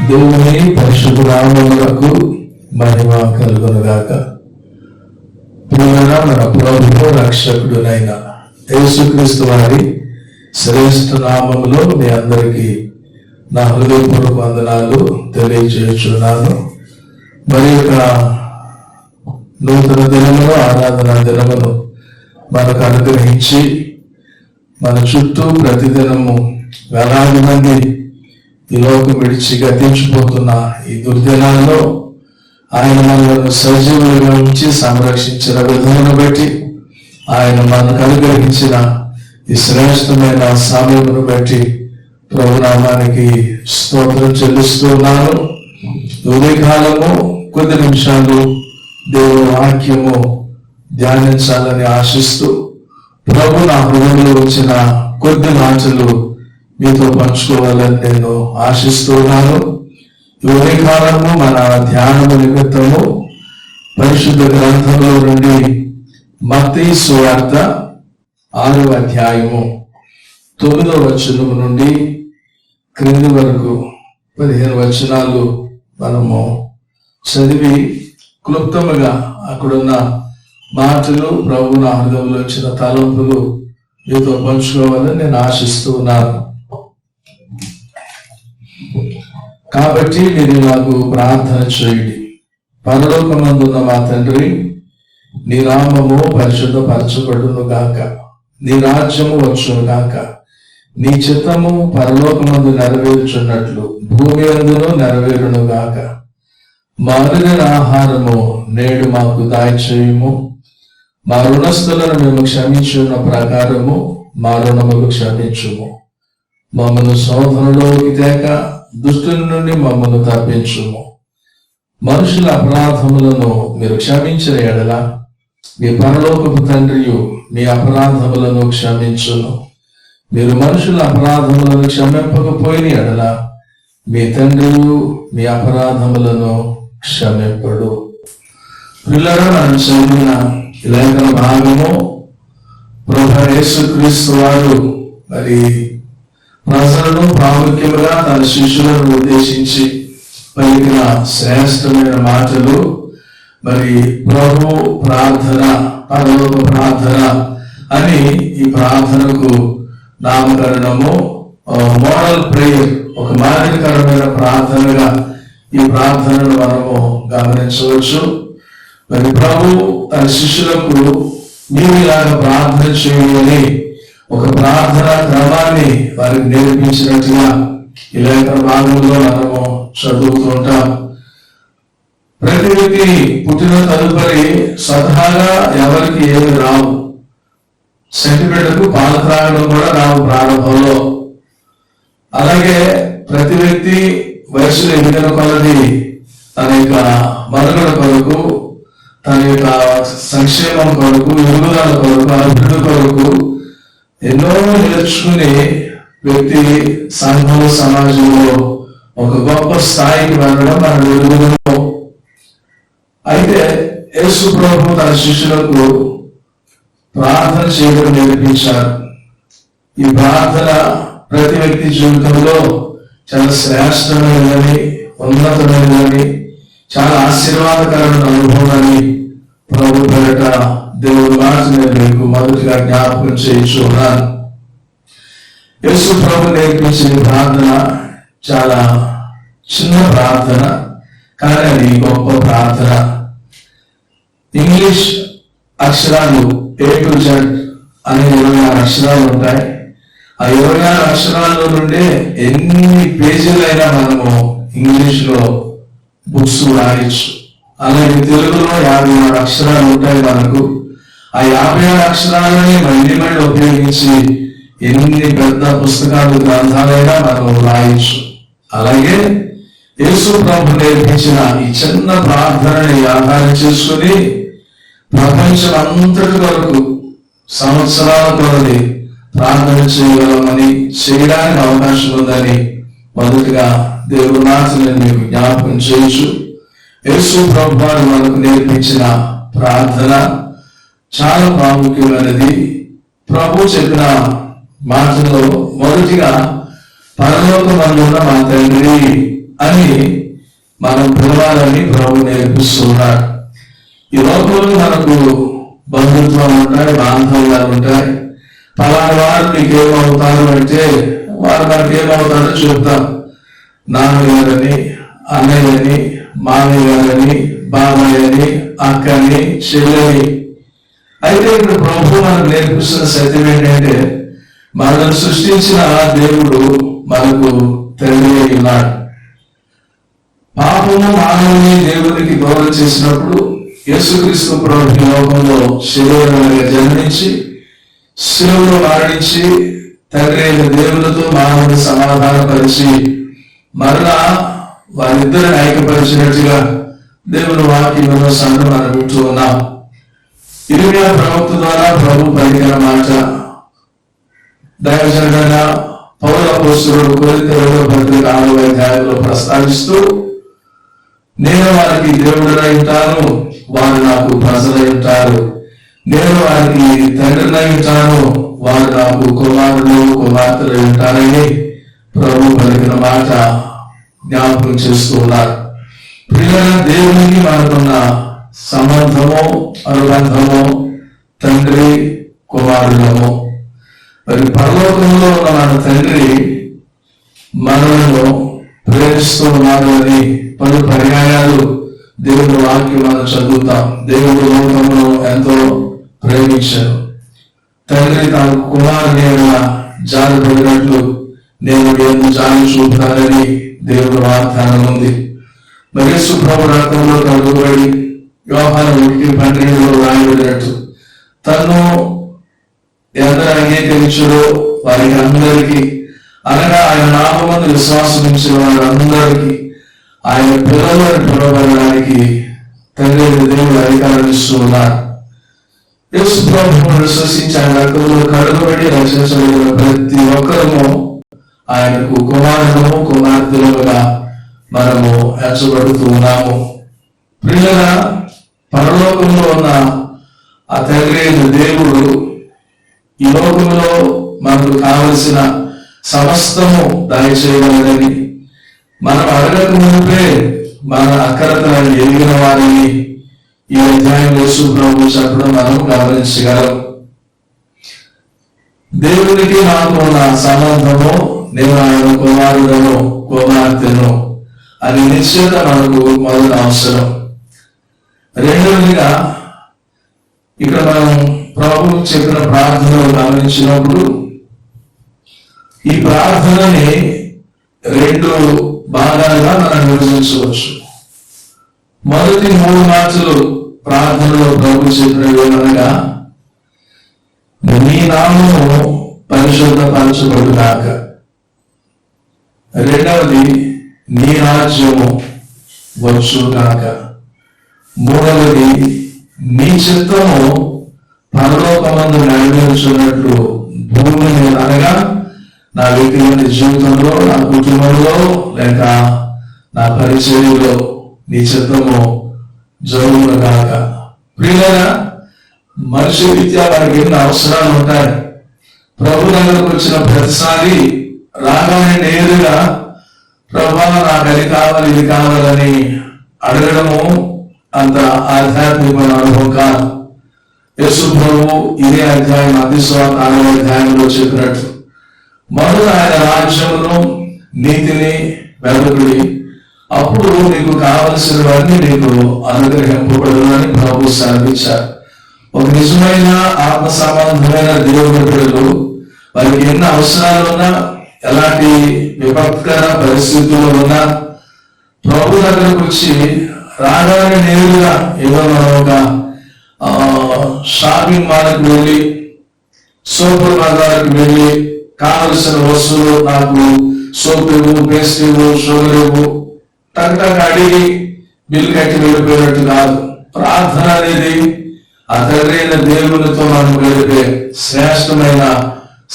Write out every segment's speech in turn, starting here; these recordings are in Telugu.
దేవుని పరిశుద్ధ నామములకు మహిమ కలుగునుగాక. ప్రియమైన మన ప్రభువు రక్షకుడునైన యేసుక్రీస్తు వారి శ్రేష్ఠ నామములో మీ అందరికీ నా హృదయపూర్వక వందనాలు తెలియజేస్తున్నాను. మరి యొక్క నూతన దినమును, ఆరాధన దినమును మనకు అనుగ్రహించి మన చుట్టూ ప్రతిదినము వేలాది మంది ఈ లోకం విడిచి గతించిపోతున్న ఈ దుర్దినాల్లో ఆయన మనలను సజీవులుగా ఉంచి సంరక్షించిన విధమును బట్టి, ఆయన మనకు అనుగ్రహించిన ఈ శ్రేష్టమైన సమయమును బట్టి ప్రభునామానికి స్తోత్రం చెల్లిస్తున్నాను. ఉదయకాలము కొద్ది నిమిషాలు దేవుని వాక్యము ధ్యానించాలని ఆశిస్తూ ప్రభు నా హృదయంలో వచ్చిన కొద్ది మాటలు మీతో పంచుకోవాలని నేను ఆశిస్తున్నాను. ఉదయకాలము మన ధ్యానము నిమిత్తము పరిశుద్ధ గ్రంథంలో నుండి మత్తయి సువార్త 6వ అధ్యాయము 9వ వచనం నుండి క్రింది వరకు 15 వచనాలు మనము చదివి క్లుప్తముగా అక్కడున్న మాటలు ప్రభు నా హృదయంలో వచ్చిన తలంపులు మీతో పంచుకోవాలని నేను ఆశిస్తూ ఉన్నాను. కాబట్టి మీరు నాకు ప్రార్థన చేయండి. పరలోకమందున్న మా తండ్రి, నీ నామము పరిశుద్ధపరచబడును గాక, నీ రాజ్యము వచ్చును గాక, నీ చిత్తము పరలోకమందు నెరవేర్చున్నట్లు భూమి అందును నెరవేరును గాక. మా అనుదిన ఆహారము నేడు మాకు దయచేయుము. మా రుణస్థులను మేము క్షమించున్న ప్రకారము మా రుణములు క్షమించుము. మమ్మల్ని శోధనలోకి తేక దుష్టుని నుండి మమ్మల్ని తప్పించుము. మనుషుల అపరాధములను మీరు క్షమించిన ఎడల మీ పరలోకపు తండ్రియు మీ అపరాధములను క్షమించును. మీరు మనుషుల అపరాధములను క్షమింపకపోయిన ఎడల మీ తండ్రియు మీ అపరాధములను క్షమింపడు. పిల్లలు మనం చదివిన లేఖన భాగము ప్రభువైన యేసుక్రీస్తు వారు మరి ప్రజలను ప్రాముఖ్యముగా తన శిష్యులను ఉద్దేశించి పలికిన శ్రేష్టమైన మాటలు. మరి ప్రభు ప్రార్థన, పరలోక ప్రార్థన అని ఈ ప్రార్థనకు నామకరణము. మోడల్ ప్రేయర్, ఒక మాదిరికరమైన ప్రార్థనగా ఈ ప్రార్థనను మనము గమనించవచ్చు. మరి ప్రభు తన శిష్యులకు నీవు ఇలాగ ప్రార్థన చేయని ఒక ప్రార్థన క్రమాన్ని వారికి నేర్పించినట్టుగా ఈ లేఖన భాగంలో మనము చదువుతూ ఉంటాం. ప్రతి వ్యక్తి పుట్టిన తదుపరి స్వతహాగా ఎవరికి ఏమి రావు. సెంటిమెంట్కు పాలు త్రాగడం కూడా రావు ప్రారంభంలో. అలాగే ప్రతి వ్యక్తి వయసులో ఎదిగిన కొలది తన యొక్క మనుగడ కొరకు, తన యొక్క సంక్షేమం కొరకు, ఎదుగుదల కొరకు, అభివృద్ధి కొరకు ఎన్నో నేర్చుకుని వ్యక్తి సంఘంలో, సమాజంలో ఒక గొప్ప స్థాయికి వెళ్ళడం మన ఎదుగుదల. అయితే యేసు ప్రభు తన శిష్యులకు ప్రార్థన చేయడం నేర్పించారు. ఈ ప్రార్థన ప్రతి వ్యక్తి జీవితంలో చాలా శ్రేష్టమైనదని, ఉన్నతమైనదని, చాలా ఆశీర్వాదకరమైన అనుభవాన్ని ప్రభు పేరట దేవుడు మాట నేను మీకు మొదటిగా జ్ఞాపకం చేయించున్నాను. యేసు ప్రభు నేర్పించిన ప్రార్థన చాలా చిన్న ప్రార్థన, కానీ అది గొప్ప ప్రార్థన. ఇంగ్లీష్ అక్షరాలు A to Z అనే 26 అక్షరాలు ఉంటాయి. ఆ 26 అక్షరాల్లో నుండే ఎన్ని పేజీలైనా మనము ఇంగ్లీష్ లో బుక్స్ రాయొచ్చు. అలాగే తెలుగులో 56 అక్షరాలు ఉంటాయి మనకు. ఆ 56 అక్షరాలని మళ్ళీ ఉపయోగించి ఎన్ని పెద్ద పుస్తకాలు, గ్రంథాలైనా మనం రాయొచ్చు. అలాగే యేసు ప్రభు నేర్పించిన ఈ చిన్న ప్రార్థనని ఆధారం చేసుకుని ప్రపంచం అంతటి వరకు సంవత్సరాల కొలది ప్రార్థన చేయగలమని, చేయడానికి అవకాశం ఉందని మొదటిగా దేవుడు నాథులను మీకు జ్ఞాపకం చేయొచ్చు. యేసు ప్రభు వారు మనకు నేర్పించిన ప్రార్థన చాలా ప్రాముఖ్యమైనది. ప్రభు చెప్పిన మాటలో మొదటిగా పరలోకమందున్న మా తండ్రి అని మనం పిలవాలని ప్రభు నేర్పిస్తున్నాడు. ఈ లోకంలో మనకు బంధుత్వాలు ఉంటాయి, బాంధవ్యాలు ఉంటాయి. పలానా వారు నీకేమవుతారు అంటే వారు మనకి ఏమవుతారో చెప్తాం. నాన్నగారని, అన్నయ్యని, మామయ్య గారని, బాబాయ్ అని, అక్కని, చెల్లని. అయితే ఇప్పుడు ప్రభు మనకు నేర్పిస్తున్న సత్యం ఏంటంటే మనల్ని సృష్టించిన దేవుడు మనకు తండ్రి అయి ఉన్నాడు. పాపము మానవుని దేవునికి దూరం చేసినప్పుడు యేసుక్రీస్తు ప్రభు ఈ లోకంలో శరీరంగా జన్మించి శిలువలో మరణించి తండ్రి అయిన దేవునితో మానవుని సమాధానపరిచి మరలా వారిద్దరిని ఐక్యపరిచినట్టుగా దేవుని వాక్యంలో సంఘం మనం వింటూ ఉన్నాం. ఇర్మియా ప్రవక్త ద్వారా ప్రభు పలికిన మాట దైవజనుడైన పౌలు అపోస్తలుడు కొరింథీ 2వ అధ్యాయంలో ప్రస్తావిస్తూ, నేను వారికి దేవుడనై ఉంటాను, వారు నాకు ప్రజలై ఉంటారు. నేను వారికి తండ్రినై ఉంటాను, వారు నాకు కుమారులు కుమార్తెలై ఉంటారని ప్రభు పలికిన మాట జ్ఞాపకం చేస్తూ ఉన్నారు. ప్రియులైన దేవునికి మనకున్న సంబంధము, అనుబంధము తండ్రి కుమారులము. మరి పరలోకంలో ఉన్న మన తండ్రి మనలను ప్రేమిస్తూ ఉన్నాడు అని పలు పర్యాయాలు దేవుని వాక్యం మనం చదువుతాం. దేవుడు లోకమును ఎంతో ప్రేమించాడు. తండ్రి తన కుమారుని జారిపడినట్లు నేను ఎందుకు జాలి చూపుతానని దేవుని వాగ్దానం ఉంది. మరి యేసు ప్రభు రక్తంలో కడుగుబడి యోహాను 1:12 రాయబడినట్టు తను ఎందరు అంగీకరించడో వారికి అందరికీ, అనగా ఆయన నామమందు విశ్వాసం ఉంచిన వారందరికీ ఆయన పిల్లలు అని పిలవడానికి తండ్రి దేవుడు అధికారం ఇస్తూ ఉన్నారు. యేసు ప్రభువును విశ్వసించి ఆయన రక్తంలో కడుగుబడి రక్షించబడిన ప్రతి ఒక్కరము ఆయనకు కుమారులము కుమార్తెలుగా మనము ఎంచబడుతూ ఉన్నాము. ప్రియులరా, పరలోకంలో ఉన్న ఆ తండ్రి అయిన దేవుడు ఈ లోకంలో మనకు కావలసిన సమస్తము దయచేయగలదని, మనం అడగక మునిపే మన అక్కరతలను ఎరిగిన వారిని ఈ అధ్యాయం యేసు ప్రభు చెప్పడం మనం గమనించగలం. దేవునికి నాకు ఉన్న సంబంధము నేను ఆయన కుమారుడను కుమార్తెను అని నిశ్చయత మనకు మొదటి అవసరం. రెండవదిగా ఇక్కడ మనం ప్రభు చెప్పిన ప్రార్థనలు గమనించినప్పుడు ఈ ప్రార్థనని 2 భాగాలుగా మనం విభజించవచ్చు. మొదటి 3 మాటలు ప్రార్థనలో ప్రభు చెప్పినవి ఏమనగా, నీ నామము పరిశుద్ధపరచబడుగాక. రెండవది, నీ రాజ్యము వచ్చుగాక. మూడవది, నీ చిత్తము పరలోకమందు నెరవేర్చున్నట్లు భూమి మీద, అనగా నా వ్యక్తిగత జీవితంలో, నా కుటుంబంలో, లేక నా పరిచర్యలో నీ చిత్తము జరుగుగాక. ప్రియులారా, మనిషి రీత్యా వారికి ఎన్ని అవసరాలు ఉంటాయి. ప్రభు దగ్గరకు వచ్చిన ప్రతిసారి రాగానే నేరుగా ప్రభా నాకు అది కావాలి ఇది కావాలని అడగడము అంత ఆధ్యాత్మికమైన అనుభవం కాదు. యేసు ప్రభు ఇదే అధ్యాయం 6వ అధ్యాయంలో చెప్పినట్లు, మొదట ఆయన రాజ్యమును నీతిని వెలుగుడి, అప్పుడు నీకు కావలసినవన్నీ నీకు అనుగ్రహింపబడునని ప్రభు సాధించారు. ఒక నిజమైన ఆత్మ సంబంధమైన దేవుని బిడ్డలు వారికి ఎన్ని అవసరాలు ఉన్నా, ఎలాంటి విపత్కర పరిస్థితుల్లో ఉన్నా ప్రభు దగ్గరకు వచ్చి రాగానే నేరుగా ఏదో మనం ఒక షాపింగ్ మాల్కి వెళ్ళి, సూపర్ బజార్కి వెళ్ళి కావలసిన వస్తువులు, నాకు సోప్ ఇవ్వు, పేస్ట్ ఇవ్వు, షుగర్ ఇవ్వు, టక్ అడిగి బిల్లు కట్టి వెళ్ళిపోయినట్టు కాదు. ప్రార్థన అనేది ఆ తండ్రి అయిన దేవునితో మనం గడిపే శ్రేష్టమైన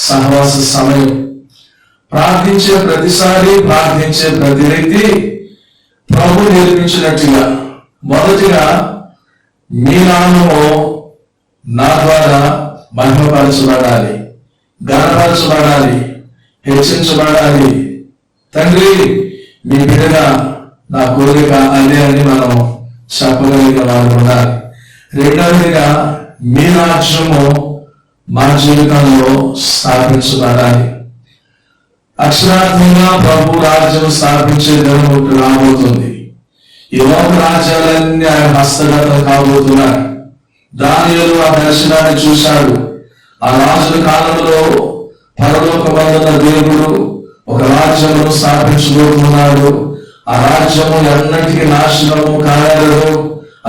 సహవాస సమయం. ప్రార్థించే ప్రతిసారి, ప్రార్థించే ప్రతి వ్యక్తి ప్రభు నేర్పించినట్టుగా మొదటిగా మీ నామము నా ద్వారా మహిమపరచబడాలి, ఘనపరచబడాలి, హెచ్చించబడాలి. తండ్రి, మీ బిడ్డగా నా కోరిక అదే అని మనం చెప్పగలిగిన వారు ఉండాలి. రెండవదిగా మీ రాజ్యము మా జీవితంలో స్థాపించబడాలి. అక్షరార్థంగా ప్రభు రాజ్యం స్థాపించే దినం ఒకటి రాబోతుంది. ఈ లోక రాజ్యాలన్నీ ఆయన హస్తగతం కాబోతున్నాయి. దానియేలు ఆ దర్శనాన్ని చూశాడు. ఆ రాజుల కాలంలో పరలోకమందున్న దేవుడు ఒక రాజ్యమును స్థాపించబోతున్నాడు. ఆ రాజ్యము ఎన్నటికీ నాశనము కాలేదు,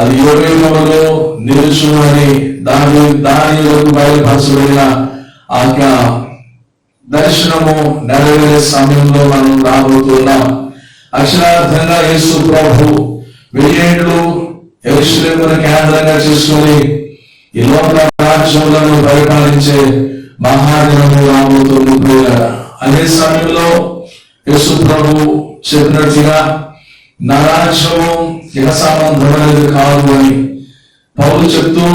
అది యుగయుగములో నిలుచును అని దానియేలుకు బయలుపరచబడిన ఆ దర్శనము నెరవేరే సమయంలో మనం రాబోతున్నాం. అక్షరార్థంగా యేసు ప్రభు 1000 ఏళ్ళు యెరూషలేమును కేంద్రంగా చేసుకుని ఈ లోక రాజ్యములను పరిపాలించే మహాదినము రాబోతుంది ప్రియులారా. అదే సమయంలో యేసు ప్రభు చెప్పినట్టుగా నా రాజ్యము ఇహ సంబంధమైనది కాదు అని పౌలు చెప్తూ,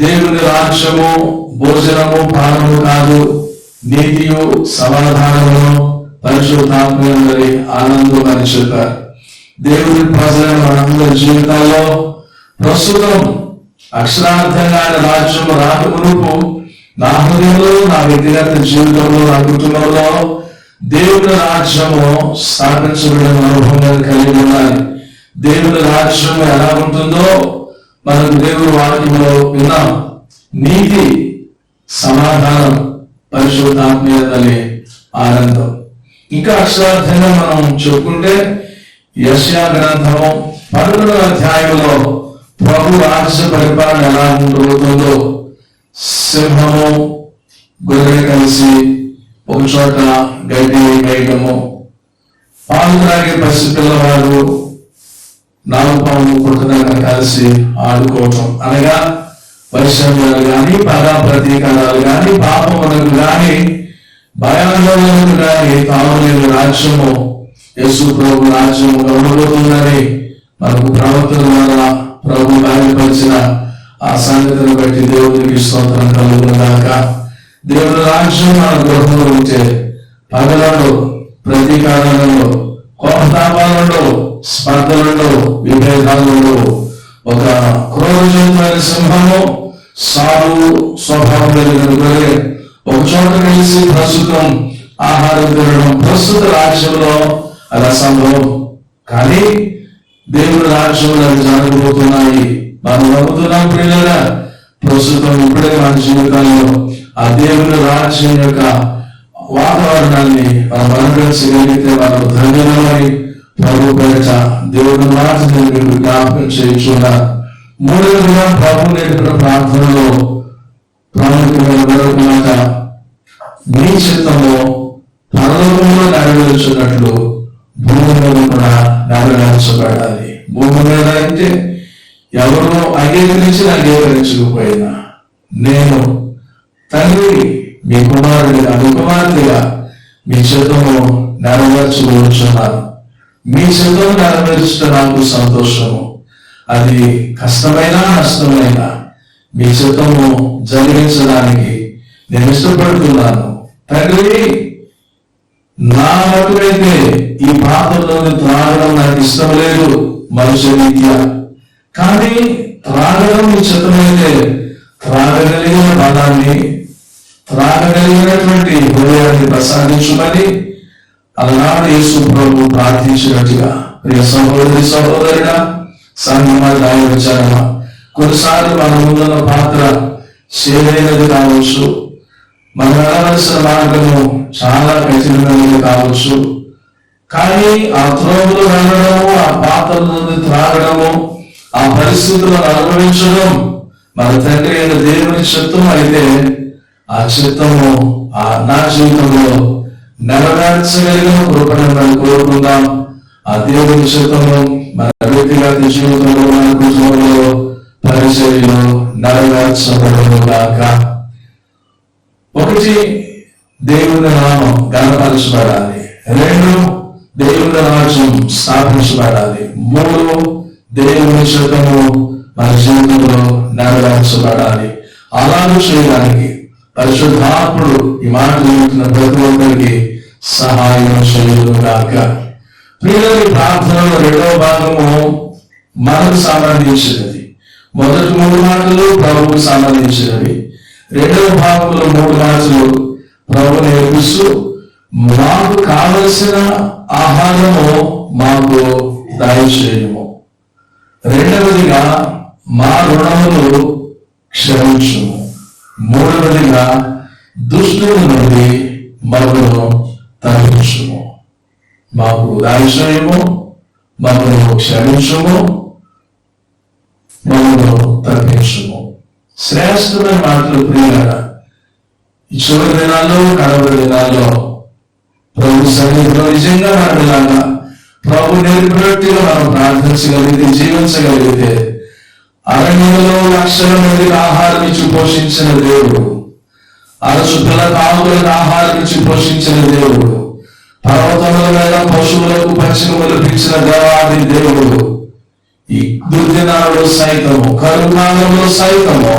దేవుని రాజ్యము భోజనము పానము కాదు, నీతియు సమాధానము పరిశుద్ధాత్మని ఆనందం అని చెప్పారు. దేవుని ప్రజల మనందరి జీవితాల్లో ప్రస్తుతం అక్షరార్థంగా ఆయన రాజ్యం రాకమునుపు నా హృదయంలో, నా వ్యక్తిగత జీవితంలో, నా కుటుంబంలో దేవుని రాజ్యము స్థాపించబడిన అనుభవం కలిగి ఉండాలి. దేవుని రాజ్యం ఎలా ఉంటుందో మనకు దేవుని వాక్యంలో విన్నాం. నీతి, సమాధానం, పరిశుద్ధాత్మీయతలే ఆనందం. ఇంకా అక్షరార్థంగా మనం చెప్పుకుంటే యెషయా గ్రంథము 11వ అధ్యాయంలో ప్రభు రాజ్య పరిపాలన ఎలా ఉండబోతుందో, సింహము గొర్రె కలిసి ఒక చోట గడ్డి వేయడము, పాలు త్రాగే పసిపిల్లవాడు నాగుపాము పుట్టగా కలిసి ఆడుకోవటం, అనగా వైషమ్యాలు గాని, పద ప్రతీకారాలు గాని, పాపములకు గాని, భయాందోళనకు గాని తాములేని రాజ్యము యేసు ప్రభు రాజ్యము ఉండబోతుందని మనకు ప్రవక్తల ద్వారా ప్రభు బయలుపరిచిన ఆ సంగతిని బట్టి దేవునికి స్తోత్రం కలుగునుగాక. దేవుని రాజ్యం మన గృహంలో ఉంటే పగలలో, ప్రతీకారాలలో, కోపతాపాలలో, స్పర్ధలలో, విభేదాలలో ఒక క్రోధజంతువైన సింహము, సాధు స్వభావం కలిగిన గొర్రె ఒక చోట కలిసి ప్రస్తుతం ఆహారం తినడం ప్రస్తుత రాజ్యంలో అది అసంభవం. కానీ దేవుని రాజ్యంలో అవి జరగబోతున్నాయి. మనం నమ్ముతున్నాం ప్రియులారా. ప్రస్తుతం ఇప్పుడే మన జీవితాల్లో ఆ దేవుని రాజ్యం యొక్క వాతావరణాన్ని మనం అనుభవించగలిగితే మనం ధన్యమని ప్రభు పేరిట దేవుని మాటని మీకు జ్ఞాపకం చేయించున్నారు. మూడవదిగా ప్రభు నేర్పిన ప్రార్థనలో ప్రాముఖ్యమైన మరొక మాట, మీ చిత్తము పరలోకంలో నెరవేర్చున్నట్లు భూమి మీద కూడా నెరవేర్చబడాలి. భూమి మీద అంటే ఎవరో అంగీకరించకపోయినా నేను తండ్రి మీ కుమారుడిగా, మీ కుమార్తెగా మీ చిత్తము నెరవేర్చుకుంటున్నాను. మీ చిత్తము నెరవేర్చడం నాకు సంతోషము. అది కష్టమైనా నష్టమైనా మీ చిత్తము జరిగించడానికి నేను ఇష్టపడుతున్నాను. తండ్రి, నా మటుకైతే ఈ పాత్రలోని త్రాగడం నాకు ఇష్టం లేదు మనుష్య రీత్యా, కానీ త్రాగడం మీ చిత్తమైతే త్రాగగలిగిన పదాన్ని, త్రాగగలిగినటువంటి హృదయాన్ని ప్రసాదించుమని అలనాడు యేసు ప్రభు ప్రార్థించినట్టుగా ప్రియ సహోదరి సహోదరుడా, సంగమా దాయవచ్చారమా, కొన్నిసార్లు మన ముందున్న పాత్ర చేదైనది కావచ్చు, మనం వెళ్ళవలసిన మార్గము చాలా కఠినమైనది కావచ్చు, కానీ ఆ త్రోవలో వెళ్ళడము, ఆ పాత్ర నుండి త్రాగడము, ఆ పరిస్థితులను అనుభవించడం మన తండ్రి అయిన దేవుని చిత్తం అయితే ఆ చిత్తము నా జీవితంలో నెరవేర్చగలిగిన కృపను మనం కోరుకుందాం. ఆ దేవుని చిత్తము మన వ్యక్తిగత జీవితంలో, మన కుటుంబంలో, పరిచర్యలో నెరవేర్చబడను గాక. ఒకటి, దేవుని నామం గణపరచబడాలి. 2, దేవుని రాజ్యం స్థాపించబడాలి. 3, దేవుని చిత్తము మన జీవితంలో నెరవేర్చబడాలి. అలాగే చేయడానికి పరిశుద్ధాత్ముడు ఈ మాట వింటున్న ప్రతి ఒక్కరికి సహాయం చేయను గాక. ప్రియుల ప్రార్థనలో రెండవ భాగము మనకు సంబంధించినది. మొదటి 3 మాటలు ప్రభువుకు సంబంధించినవి. రెండవ భాగంలో 3 మాటలు ప్రభు నేర్పిస్తూ మాకు కావలసిన ఆహారము మాకు దయచేయము. రెండవదిగా మా రుణములు క్షమించుము. మూడవదిగా దుష్టుల నుండి మమ్మను తప్పించుము. మాకు దయచేయము, మమ్మను క్షమించుము, మమ్మను తప్పించుము. శ్రేష్టమైన మాటలు ప్రియులారా. ఈ చివరి దినాల్లో, కడవరి దినాల్లో ప్రభు సన్నిధిలో నిజంగా మనలాగా ప్రభు నేర్పినట్టుగా మనం ప్రార్థించగలిగితే, జీవించగలిగితే, అరణ్యంలో లక్షల మందికి ఆహారం ఇచ్చి పోషించిన దేవుడు, అరచుల కాకులకు ఆహారం ఇచ్చి పోషించిన దేవుడు, పర్వతముల మీద పశువులకు పచ్చికములు పిలిచిన దేవాది దేవుడు, ఈ దుర్దినాలలో సైతము, కరుణాలలో సైతము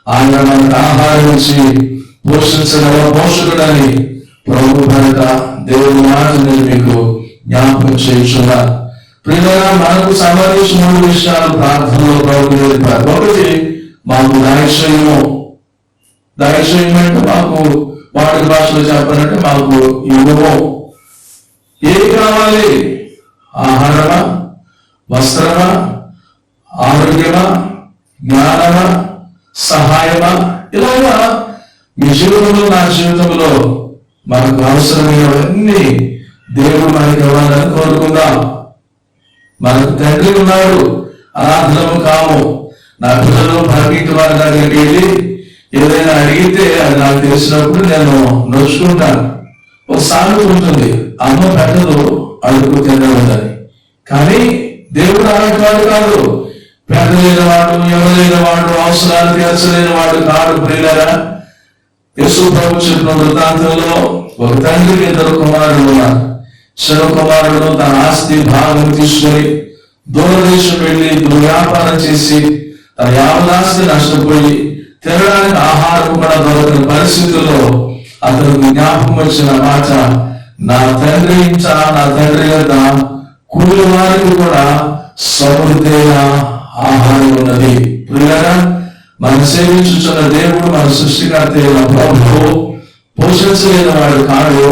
ఆయన మనకు ఆహారం ఇచ్చి పోషించగల పోషకుడని ప్రభు భరత దేవుడి మాటని మీకు జ్ఞాపకం చేయించున్నారు. ప్రియులారా, మనకు సంబంధించిన 3 విషయాలు ప్రార్థనలో ప్రభు నేర్పారు. ఒకటి, మాకు దయచేయము. దయచేయము అంటే మాకు వాడి భాషలో చెప్పాలంటే మాకు ఇవ్వము. ఏది కావాలి? ఆహారమా, వస్త్రమా, ఆరోగ్యమా, జ్ఞానమా, సహాయమా? ఇలాగా మీ జీవితంలో, నా జీవితంలో మనకు అవసరమైనవన్నీ దేవుడు మనకి ఇవ్వాలని కోరుకుందాం. మనకు తండ్రి ఉన్నాడు, అనాథలము కాము. నా పిల్లలు పరమిటి వారి దగ్గరికి వెళ్ళి ఏదైనా అడిగితే అది నాకు తెలిసినప్పుడు నేను నొచ్చుకుంటాను. ఒక సామెత ఉంటుంది, అమ్మ పెట్టదు అడుగు తినదని. కానీ దేవుడు అలాంటి కాదు. పెద్ద లేనివాడు, ఎవరైన వాడు, అవసరాలు తీర్చలేని వాడు కాడు. ప్రియులారా, యేసు ప్రభు చెప్పిన వృత్తాంతంలో ఒక తండ్రికి 2 కుమారులు ఉన్నారు. చిన్న కుమారుడు తన ఆస్తి భాగం తీసుకొని దూరదేశం వెళ్లి దుర్వ్యాపారం చేసి తన యావదాస్తి నష్టపోయి తినడానికి ఆహారం కూడా దొరకని పరిస్థితుల్లో అతనికి జ్ఞాపకం వచ్చిన మాట, నా తండ్రి ఇంట, నా తండ్రి వద్ద కూలి వారికి కూడా సమృద్ధైన ఆహారం ఉన్నది. ప్రియులారా, మనం సేవించుచున్న దేవుడు, మన సృష్టికర్త అయిన ప్రభువు పోషించలేని వాడు కాడు.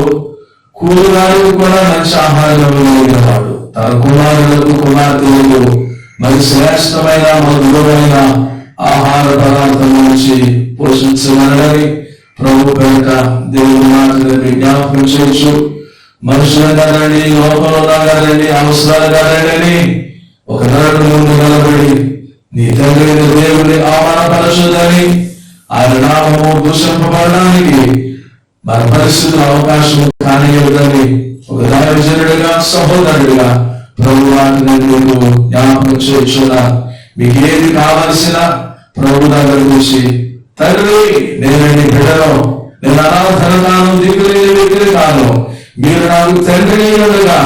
కూలివారికి కూడా మంచి ఆహారం కలిగిన వాడు. తన కుమారులకు, కుమార్తెలకు మరి శ్రేష్టమైన, మధురమైన ఆహార పదార్థం నుంచి పోషించమని ప్రభు పేరిట దేవుడి మాటలు జ్ఞాపకం చేయొచ్చు. మనుషులు కాదండి, లోకంలో కాదండి, అవసరాలు కాదండి, ఒక నరుడు ముందు నిలబడి నీ తండ్రి దేవుని అవమానపరచదని, ఆయన నామము దూషింపబడడానికి మన పరిస్థితులు అవకాశం కానివ్వదని ఒక దైవజనుడిగా, సహోదరుడిగా ప్రభు వాటిని మీకు జ్ఞాపకం చేయుచున్నా. మీకు ఏది కావలసిన ప్రభు దగ్గర నుంచి, తండ్రి నేను నీ బిడ్డను, నేను అనాథన కాను, దిక్కులేని వ్యక్తిని కాను, మీరు నాకు తండ్రి ఉండగా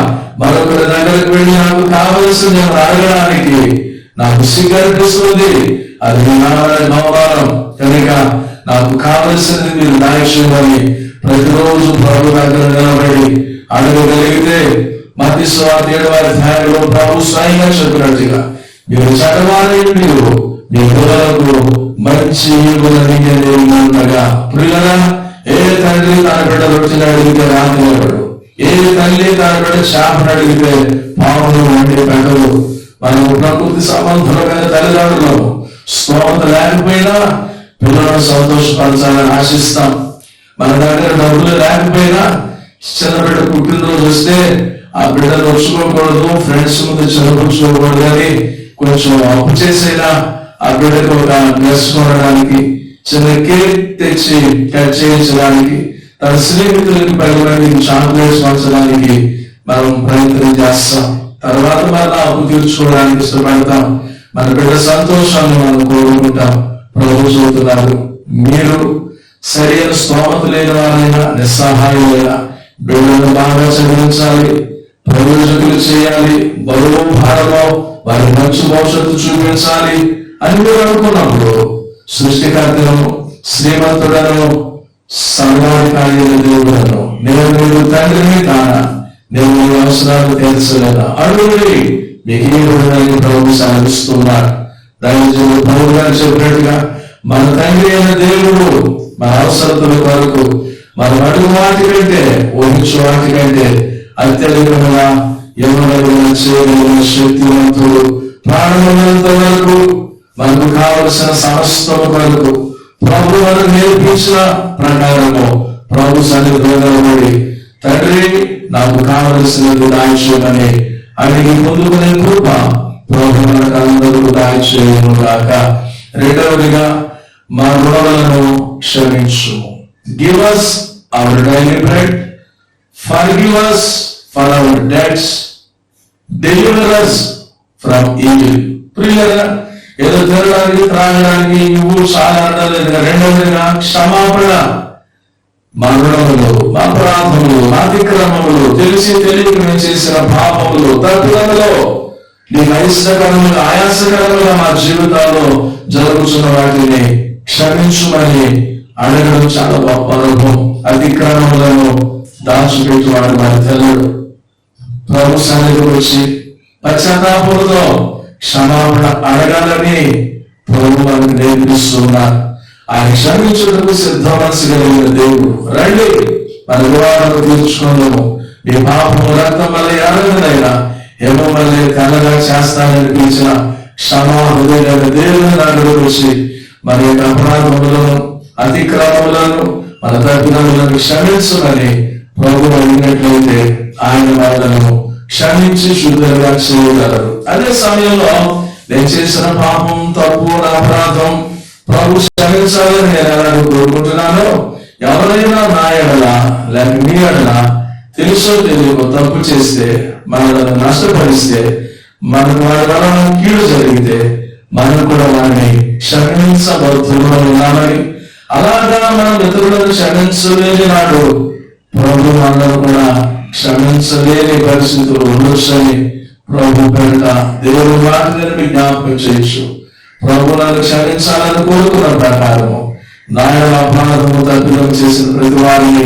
మరొకరి దగ్గరకు వెళ్ళి నాకు కావలసిన నేను అడగడానికి నాకు సిగ్గనిపిస్తుంది. అది మీ నామని నవమానం కనుక నాకు కావలసింది మీరు దయచేయమని ప్రతిరోజు ప్రభు దగ్గర నిలబడి అడగగలిగితే మత్తయి సువార్త 7వ అధ్యాయంలో ప్రభు స్వయంగా చెప్పినట్టుగా మీరు చదవాలి, మీరు మీ పిల్లలకు మంచి ఉండగా. ప్రియులారా, ఏ తండ్రి తన బిడ్డ రొట్టెని అడిగితే రానివాడు, ఏ తల్లి తన బిడ్డ చేపను అడిగితే పామును వండి పెట్టదు. మనం ప్రకృతి సంబంధమైన తల్లిదండ్రులు, స్తోమత లేకపోయినా పిల్లలను సంతోషపరచాలని ఆశిస్తాం. మన దగ్గర డబ్బులు లేకపోయినా చిన్న బిడ్డ పుట్టినరోజు వస్తే ఆ బిడ్డను వచ్చుకోకూడదు, ఫ్రెండ్స్ ముందు చదువుకోకూడదు అని కొంచెం అప్పు చేసైనా ఆ బిడ్డకు ఒక డ్రెస్ కొనడానికి, చిన్న కేక్ తెచ్చి కట్ చేయించడానికి, తన స్నేహితులకి 10 మందికి చాక్లెట్స్ పంచడానికి మనం ప్రయత్నం చేస్తాం. తర్వాత మళ్ళీ అప్పు తీర్చుకోవడానికి ఇష్టపడతాం. మన బిడ్డ సంతోషాన్ని మనం కోరుకుంటాం. ప్రభు చూస్తున్నారు, మీరు సరైన స్తోమత లేని వారైనా, నిస్సహాయులైనా బిడ్డలను బాగా చదివించాలి, ప్రయోజకులు చేయాలి, బరువు భారమో వారి మంచి భవిష్యత్తు చూపించాలి అని మీరు అనుకున్నప్పుడు సృష్టికర్తను, శ్రీమంతుడను, సర్వాధికారి దేవుడను, నేను మీరు తండ్రిని కానా, నేను మీ అవసరాలు తీర్చలేదా? అడుగుడి, మీకు ఇవ్వడానికి ప్రభు సాధిస్తున్నాడు. దైవజనుడు పౌలు గారు చెప్పినట్టుగా మన తండ్రి అయిన దేవుడు మన అవసరతల కొరకు మనం అడుగు వాటి కంటే ఊహించు వాటి కంటే అత్యధికమైన ఇవ్వగలిగిన చేయగలిగిన శక్తివంతుడు. ప్రాణమున్నంత వరకు మనకు కావలసిన సమస్తం వరకు ప్రభు మనకు నేర్పించిన ప్రకారము ప్రభు సన్నిధిలో నిలబడి తండ్రి నాకు కావలసినది దాయిచేయమని అడిగి పొందుకునే కృప ప్రభు మనకు అందరూ దాయిచేయను గాక. రెండవదిగా మా రుణములను క్షమించు. Give us our daily bread, forgive us for our debts, deliver us from evil. ప్రియులారా, ఏదో తినడానికి త్రాగడానికి నువ్వు చాలా లేదు. రెండవదిగా క్షమాపణ. మా రుణములు, మా అపరాధములు, మా అతిక్రమములు, తెలిసి తెలియక మేము చేసిన పాపములు, తప్పులలో నీకు అయిష్టకరములు ఆయాసకరముగా మా జీవితాల్లో జరుగుతున్న వాటిని క్షమించుమని అడగడం చాలా గొప్ప అనుభవం. అతిక్రమములను దాచిపెట్టువాడు మన తెల్లడు. ప్రభు సన్నిధికి వచ్చి పశ్చాత్తాపంతో క్షమాపణ అడగాలని ప్రభు మనకు నేర్పిస్తున్నారు. ఆయన క్షమించుటకు సిద్ధ మనసు కలిగిన దేవుడు. రండి, మన వివాదాలు తీర్చుకుందాము. మీ పాపము రక్తం వల్ల ఎరగదైనా ఏమో వల్లే తెల్లగా చేస్తానని పిలిచిన క్షమా హృదయమైన దేవుని దగ్గరకు వచ్చి మన యొక్క అపరాధములను అతిక్రమములను మన తప్పిదములను క్షమించుమని ప్రభు అడిగినట్లయితే ఆయన వాళ్ళను క్షమించి శుద్ధంగా చేయగలరు. అదే సమయంలో నేను చేసిన పాపం, తప్పు, నా అపరాధం ప్రభు క్షమించాలని నేను ఎలాగో కోరుకుంటున్నానో, ఎవరైనా నా ఎడల లేక మీ ఎడల తెలుసో తెలియకో తప్పు చేస్తే, మనల్ని నష్టపరిస్తే, మనకు వారి వల్ల కీడు జరిగితే మనం కూడా వారిని క్షమించబడుతున్నా ఉన్నామని, అలాగా మనం ఇతరులను క్షమించలేని నాడు ప్రభు మనల్ని కూడా క్షమించలేని పరిస్థితులు ఉండొచ్చని ప్రభు పేరిట దేవుడు వాటిని విజ్ఞాపకం చేయొచ్చు. ప్రభు నన్ను క్షమించాలని కోరుకున్న ప్రకారము నాయన అపరాధము తప్పిదం చేసిన ప్రతి వారిని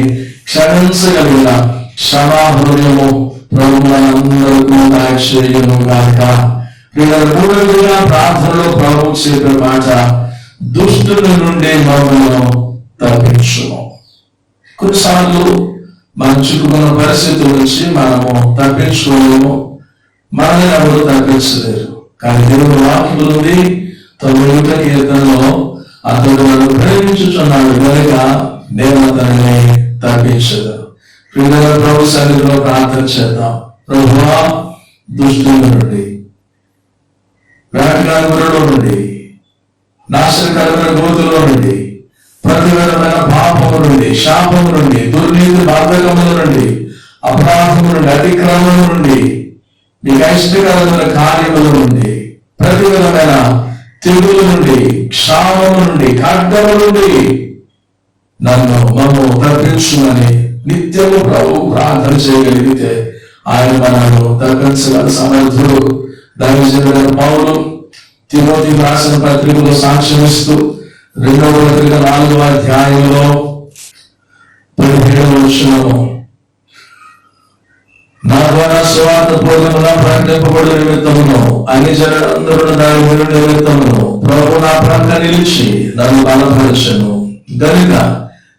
క్షమించగలిగిన క్షమా హృదయము ప్రభు మనందరికీ దయచేయును గాక. మూడవదిగా ప్రార్థనలో ప్రభు చెప్పే మాట, దుష్టుల నుండి మమ్మల్ని తప్పించుము. కొన్నిసార్లు మనం చిక్కుకున్న పరిస్థితుల నుంచి మనము తప్పించుకోలేము, మనల్ని ఎవరు తప్పించలేరు. కానీ దేవుడు వాక్యం ఉంది, 9వ కీర్తనలో అతడు నన్ను ప్రేమించుచున్నాడు కనుక నేను అతనిని తప్పించదు. ప్రభు సన్నిధిలో ప్రార్థన చేద్దాం. ప్రభువా, దుష్టుల నుండి, వేటగాడులో నుండి, నాశనకరమైన గోతులో నుండి, ప్రతి విధమైన పాపము నుండి, శాపము నుండి, దుర్నీతి బాధకముల నుండి, అపరాధము నుండి, అతిక్రమం నుండి, మీకు ఇష్టకరమైన కార్యముల నుండి, ప్రతి విధమైన తెగుల నుండి, క్షామము నుండి, ఖడ్గము నుండి మమ్ము తప్పించుమని నిత్యము ప్రభు ప్రార్థన చేయగలిగితే ఆయన మనను తప్పించగల సమర్థుడు. దైవజనుడైన పౌలు తిమోతికి రాసిన పత్రికలో సాక్ష్యమిస్తూ 2వ పత్రిక 4వ అధ్యాయంలో 17వ వచనము, నా ద్వారా సువార్త పూర్ణముగా ప్రకటింపబడిన నిమిత్తమును అన్ని జనులందరూ దాని వినుట నిమిత్తమును ప్రభు నా ప్రక్క నిలిచి నన్ను బలపరచెను గనుక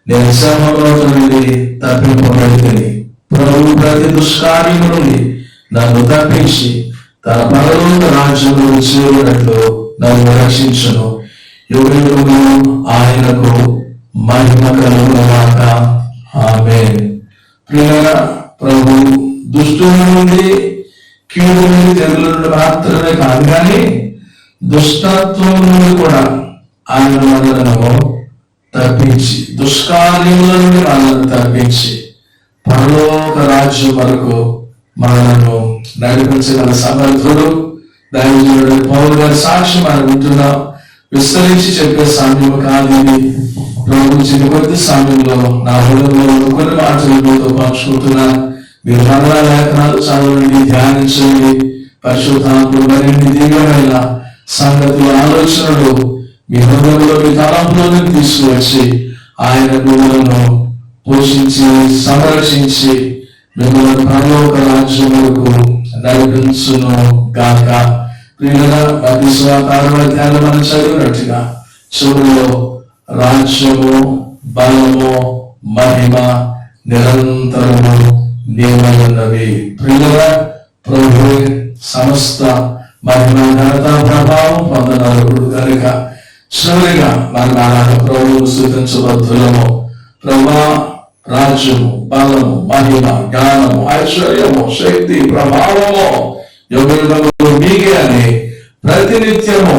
నేను శ్రమలో నుండి తప్పింపబడితిని. ప్రభు ప్రతి దుష్కార్యము నుండి నన్ను తప్పించి తన పరలోక రాజ్యంలో చేరినట్లు నన్ను రక్షించును. యుగయుగములు ఆయనకు మహిమ కలుగును గాక. ఆమేన్. ప్రియులారా, ప్రభు దుష్టుల నుండి, కీడు నుండి, తెగుల నుండి మాత్రమే కాదు కానీ దుష్టత్వం నుండి కూడా ఆయన మనలను తప్పించి, దుష్కార్యముల నుండి మనల్ని తప్పించి పరలోక రాజ్యం వరకు మనలను నడిపించగల సమర్థుడు. దైవజనుడు పౌలు గారి సాక్ష్యం మనం వింటున్నాం. విస్తరించి చెప్పే సమయం కాదు ఇది. ప్రభు కొద్ది సమయంలో నా హృదయంలో కొన్ని మాటలతో పంచుకుంటున్నాను. మీరు మరణ లేఖనాలు చదవండి, ధ్యానించండి. పరిశుద్ధాత్మ మరిన్ని దివ్యమైన సంగతుల ఆలోచనలు మీ హృదయంలో, మీ తలంపులోకి తీసుకువచ్చి ఆయన గురువులను పోషించి, సంరక్షించి మిమ్మల్ని పరలోక రాజ్యములకు నడిపించును గాక. ప్రియులారా, మత్తయి సువార్త 6వ అధ్యాయంలో మనం చదివినట్టుగా చివరిలో రాజ్యము, బలము, మహిమ నిరంతరము నీవై ఉన్నవి. ప్రియులారా, ప్రభువే సమస్త మహిమ, ఘనత, ప్రభావం పొందనరుడు కనుక చివరిగా మన ప్రభువు స్తుతించబద్ధులము. ప్రభా, రాజ్యము, బలము, మహిమ, జ్ఞానము, ఐశ్వర్యము, శక్తి, ప్రభావము యుగయుగములు మీకే అని ప్రతినిత్యము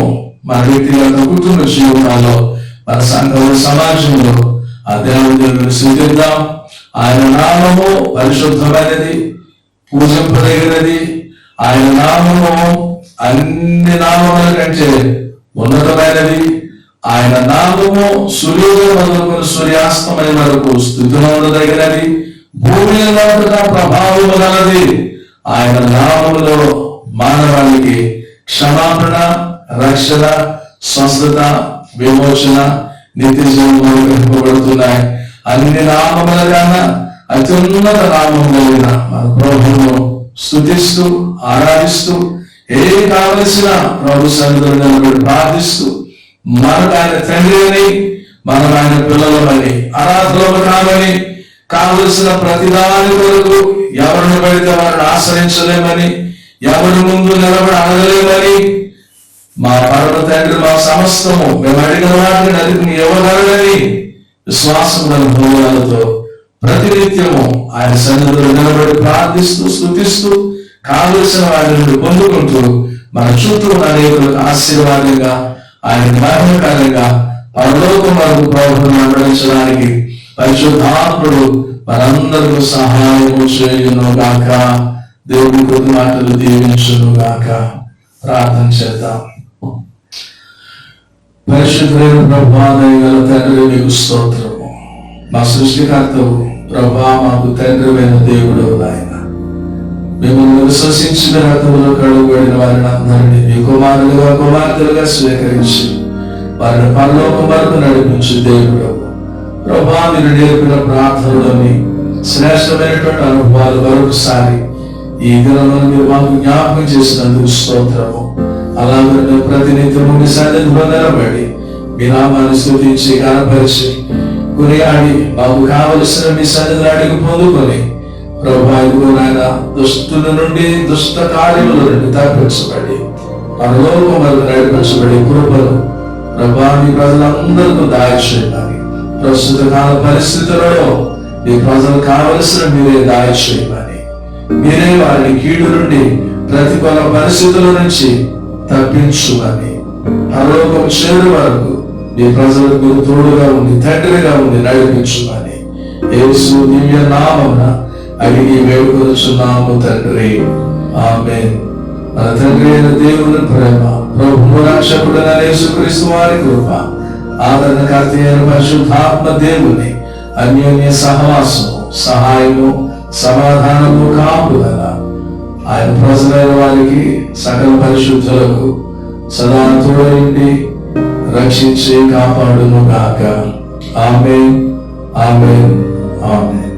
మన వ్యక్తిగత కుటుంబ జీవితాల్లో, మన సంఘ సమాజంలో ఆ దేవుని స్తుతిద్దాం. ఆయన నామము పరిశుద్ధమైనది, పూజింపదగినది. ఆయన నామము అన్ని నామముల కంటే ఉన్నతమైనది. ఆయన నామము సూర్యోదయం మొదలుకొని సూర్యాస్తమయం వరకు స్తుతింపదగినది, భూమి అంతటా ప్రభావము గలది. ఆయన నామములో మానవాళికి క్షమాపణ, రక్షణ, స్వస్థత, విమోచన, నిత్య జీవనం గ్రహింపబడుతున్నాయి. అన్ని నామముల కన్నా అత్యున్నత నామం కలిగిన మన ప్రభువును స్తుతిస్తూ ఆరాధిస్తూ, ఏది కావలసిన ప్రభు సన్నిధిలో నిలబడి ప్రార్థిస్తూ, మనకు ఆయన తండ్రి అని, మనం ఆయన పిల్లలమని, అనాథులము కామని, కావలసిన ప్రతిదాని కొరకు ఎవరిని పడితే వారిని ఆశ్రయించలేమని, ఎవరి ముందు నిలబడి అడగలేమని, మా పరమ తండ్రి మా సమస్తము మేము అడిగిన వాటిని అడిగి ఇవ్వగలడని విశ్వాసం గల హృదయాలతో ప్రతినిత్యము ఆయన సన్నిధిలో నిలబడి ప్రార్థిస్తూ స్తుతిస్తూ కావలసిన వాటి నుండి పొందుకుంటూ మన చుట్టూ అనేకులకు ఆశీర్వాదంగా, ఆయన మహిమకరంగా పరలోకం వరకు ప్రభువును వెంబడించడానికి పరిశుద్ధాత్ముడు మనందరికీ సహాయము చేయును గాక. దేవుడి కొద్ది మాటలు దీవించును గాక. ప్రార్థన చేద్దాం. పరిశుద్ధులైన ప్రభువా, దయగల తండ్రి, మీకు స్తోత్రము. మా సృష్టికర్తవు ప్రభువా, మాకు తండ్రివైన దేవుడు ఆయన. మిమ్మల్ని విశ్వసించిన రక్తములో కడుగుబడిన వారిని అందరినీ మీ కుమారులుగా కుమార్తెలుగా స్వీకరించి వారిని పరలోకం వరకు నడిపించి దేవుడు ప్రభువా, మీరు నేర్పిన ప్రార్థనలోని శ్రేష్టమైనటువంటి అనుభవాలు మరొకసారి ఈ దినంలో మీరు మాకు జ్ఞాపకం చేసినందుకు స్తోత్రము. అలాగే మేము ప్రతినిత్యము మీ సన్నిధిలో నిలబడి మీ నామాన్ని స్తుతించి కనపరిచి కొనియాడి మాకు కావలసిన మీ సన్నిధిని అడిగి పొందుకొని ప్రభువా, ఇదిగో నాయన, దుష్టుల నుండి, దుష్ట కార్యముల నుండి తప్పించబడి పరలోకం వరకు నడిపించబడి కృపను ప్రభువా మీ ప్రజలందరికీ దాయచేయమని, ప్రస్తుత కాల పరిస్థితులలో మీ ప్రజలు కావలసిన మీరే దాయచేయమని, మీరే వారిని కీడు నుండి, ప్రతికూల పరిస్థితుల నుంచి తప్పించుమని, పరలోకం చేరు వరకు మీ ప్రజలకు తోడుగా ఉండి తండ్రిగా ఉండి నడిపించుమని యేసు దివ్య నామమున అడిగి వేడుకొనుచున్నాము తండ్రి. ఆమేన్. మన తండ్రి అయిన దేవుని ప్రేమ, ప్రభువు రక్షకుడైన యేసుక్రీస్తు వారి కృప, ఆదరణకర్త అయిన పరిశుద్ధాత్మ దేవుని అన్యోన్య సహవాసము, సహాయము, సమాధానము, కాపుదల ఆయన ప్రజలైన వారికి సకల పరిశుద్ధులకు సదా తోడైండి రక్షించి కాపాడును గాక. ఆమేన్, ఆమేన్, ఆమేన్.